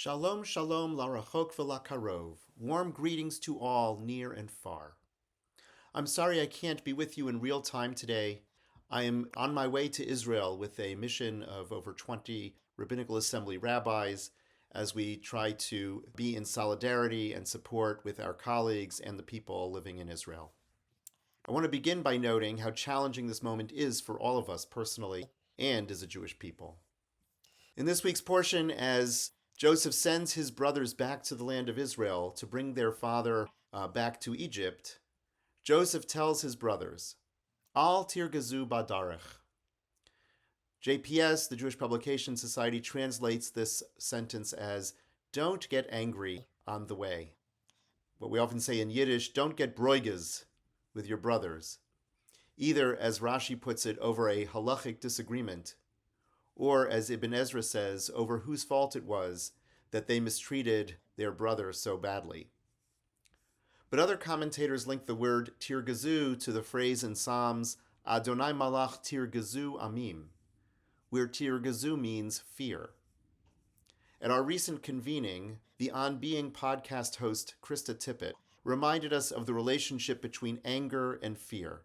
Shalom, shalom, la rachok v'la karov. Warm greetings to all, near and far. I'm sorry I can't be with you in real time today. I am on my way to Israel with a mission of over 20 Rabbinical Assembly rabbis as we try to be in solidarity and support with our colleagues and the people living in Israel. I want to begin by noting how challenging this moment is for all of us personally and as a Jewish people. In this week's portion, as Joseph sends his brothers back to the land of Israel to bring their father back to Egypt, Joseph tells his brothers, Al tirgazu badarech. JPS, the Jewish Publication Society, translates this sentence as, don't get angry on the way. What we often say in Yiddish, don't get broiges with your brothers, either, as Rashi puts it, over a halachic disagreement, or, as Ibn Ezra says, over whose fault it was that they mistreated their brother so badly. But other commentators link the word tirgazu to the phrase in Psalms, Adonai malach tirgazu amim, where tirgazu means fear. At our recent convening, the On Being podcast host, Krista Tippett, reminded us of the relationship between anger and fear.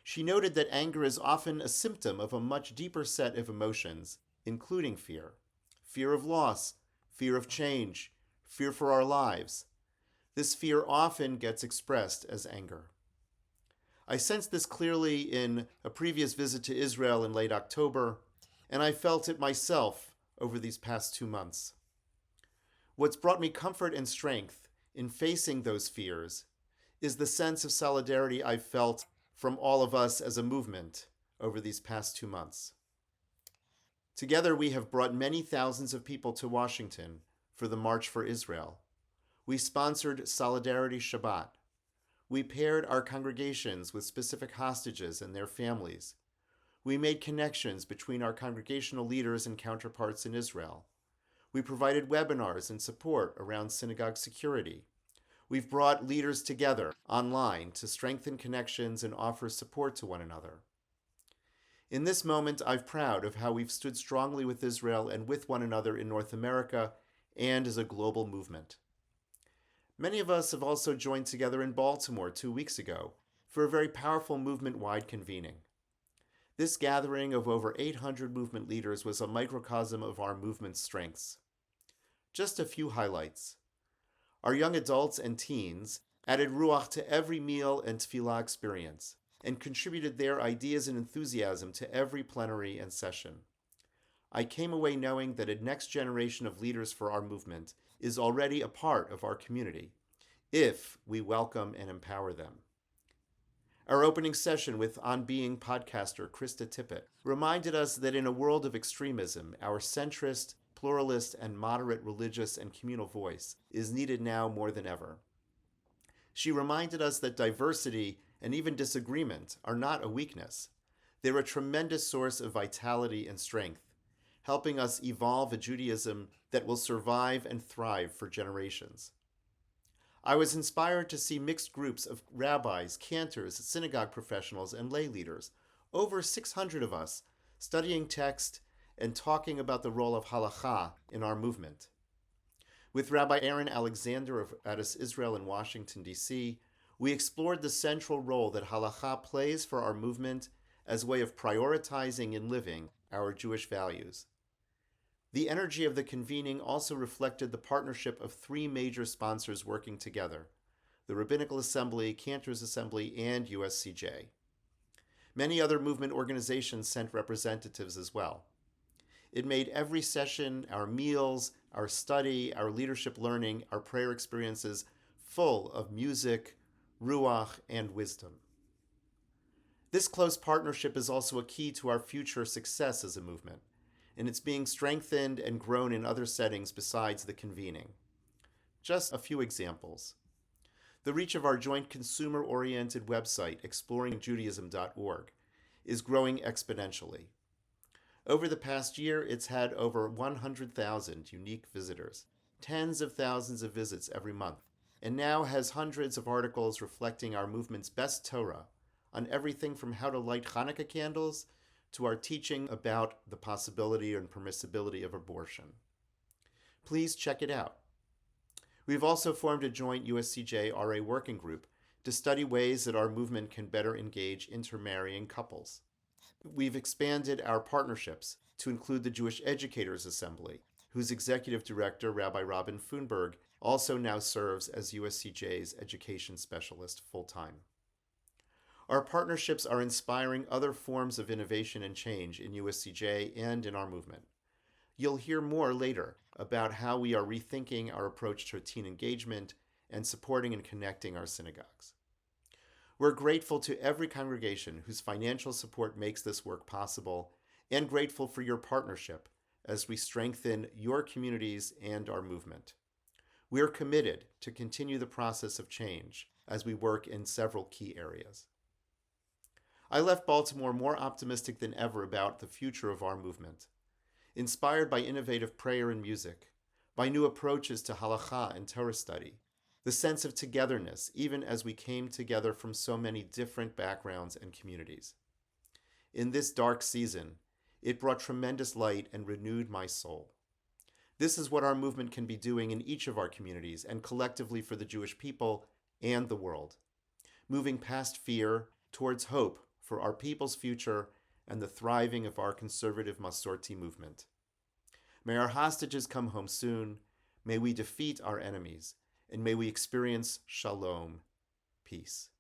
She noted that anger is often a symptom of a much deeper set of emotions, including fear. Fear of loss, fear of change, fear for our lives. This fear often gets expressed as anger. I sensed this clearly in a previous visit to Israel in late October, and I felt it myself over these past 2 months. What's brought me comfort and strength in facing those fears is the sense of solidarity I've felt from all of us as a movement over these past 2 months. Together, we have brought many thousands of people to Washington for the March for Israel. We sponsored Solidarity Shabbat. We paired our congregations with specific hostages and their families. We made connections between our congregational leaders and counterparts in Israel. We provided webinars and support around synagogue security. We've brought leaders together online to strengthen connections and offer support to one another. In this moment, I'm proud of how we've stood strongly with Israel and with one another in North America and as a global movement. Many of us have also joined together in Baltimore 2 weeks ago for a very powerful movement-wide convening. This gathering of over 800 movement leaders was a microcosm of our movement's strengths. Just a few highlights. Our young adults and teens added ruach to every meal and tefillah experience and contributed their ideas and enthusiasm to every plenary and session. I came away knowing that a next generation of leaders for our movement is already a part of our community, if we welcome and empower them. Our opening session with On Being podcaster Krista Tippett reminded us that in a world of extremism, our centrist, pluralist, and moderate religious and communal voice is needed now more than ever. She reminded us that diversity and even disagreement are not a weakness. They're a tremendous source of vitality and strength, helping us evolve a Judaism that will survive and thrive for generations. I was inspired to see mixed groups of rabbis, cantors, synagogue professionals, and lay leaders, over 600 of us, studying text and talking about the role of halakha in our movement. With Rabbi Aaron Alexander of Adas Israel in Washington, D.C., we explored the central role that halakha plays for our movement as a way of prioritizing and living our Jewish values. The energy of the convening also reflected the partnership of 3 major sponsors working together: the Rabbinical Assembly, Cantors Assembly, and USCJ. Many other movement organizations sent representatives as well. It made every session, our meals, our study, our leadership learning, our prayer experiences full of music, ruach, and wisdom. This close partnership is also a key to our future success as a movement, and it's being strengthened and grown in other settings besides the convening. Just a few examples. The reach of our joint consumer-oriented website, exploringjudaism.org, is growing exponentially. Over the past year, it's had over 100,000 unique visitors, tens of thousands of visits every month, and now has hundreds of articles reflecting our movement's best Torah on everything from how to light Hanukkah candles to our teaching about the possibility and permissibility of abortion. Please check it out. We've also formed a joint USCJ RA working group to study ways that our movement can better engage intermarrying couples. We've expanded our partnerships to include the Jewish Educators Assembly, whose executive director, Rabbi Robin Funberg, also now serves as USCJ's education specialist full-time. Our partnerships are inspiring other forms of innovation and change in USCJ and in our movement. You'll hear more later about how we are rethinking our approach to teen engagement and supporting and connecting our synagogues. We're grateful to every congregation whose financial support makes this work possible, and grateful for your partnership as we strengthen your communities and our movement. We're committed to continue the process of change as we work in several key areas. I left Baltimore more optimistic than ever about the future of our movement, inspired by innovative prayer and music, by new approaches to halakha and Torah study, the sense of togetherness, even as we came together from so many different backgrounds and communities. In this dark season, it brought tremendous light and renewed my soul. This is what our movement can be doing in each of our communities and collectively for the Jewish people and the world, moving past fear towards hope for our people's future and the thriving of our conservative Masorti movement. May our hostages come home soon, may we defeat our enemies, and may we experience shalom, peace.